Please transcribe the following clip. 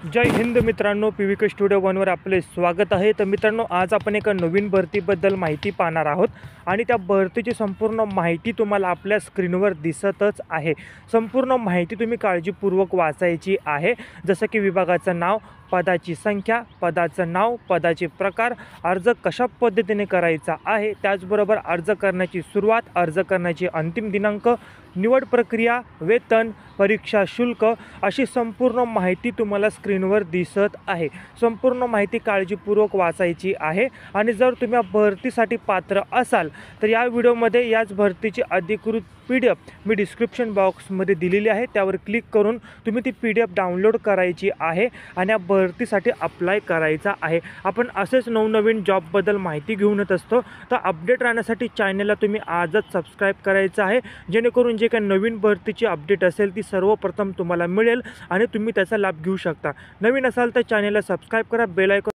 जय हिंद मित्रांनो, PVK studio 1वर आपले स्वागत आहे। तर मित्रांनो, आज आपण एका नवीन भरतीबद्दल माहिती पाहणार आहोत आणि त्या भरतीची संपूर्ण माहिती तुम्हाला आपल्या स्क्रीनवर दिसतच आहे। संपूर्ण माहिती तुम्ही काळजीपूर्वक वाचायची आहे, जसं की विभागाचं नाव, पदाची संख्या, पदाचं नाव, पदाचे प्रकार, अर्ज कशा पद्धतीने करायचा आहे, त्याचबरोबर अर्ज करण्याची सुरुवात, अर्ज करण्याची अंतिम दिनांक, निवड प्रक्रिया, वेतन, परीक्षा शुल्क अशी संपूर्ण माहिती तुम्हाला स्क्रीनवर दिसत आहे। संपूर्ण माहिती काळजीपूर्वक वाचायची आहे आणि जर तुम्ही भरतीसाठी पात्र असाल तर या व्हिडिओमध्ये याच भरतीची अधिकृत PDF मी डिस्क्रिप्शन बॉक्समध्ये दिलेली आहे, त्यावर क्लिक करून तुम्ही ती PDF डाउनलोड करायची आहे आणि या भरतीसाठी अप्लाय करायचा आहे। आपण असेच नवनवीन जॉबबद्दल माहिती घेऊन येत असतो, तर अपडेट राहण्यासाठी चॅनलला तुम्ही आजच सबस्क्राईब करायचं आहे, जेणेकरून जे काही नवीन भरतीची अपडेट असेल ती सर्वप्रथम तुम्हाला मिळेल आणि तुम्ही त्याचा लाभ घेऊ शकता। नवीन असाल तर चॅनलला सबस्क्राईब करा, बेल आयकॉन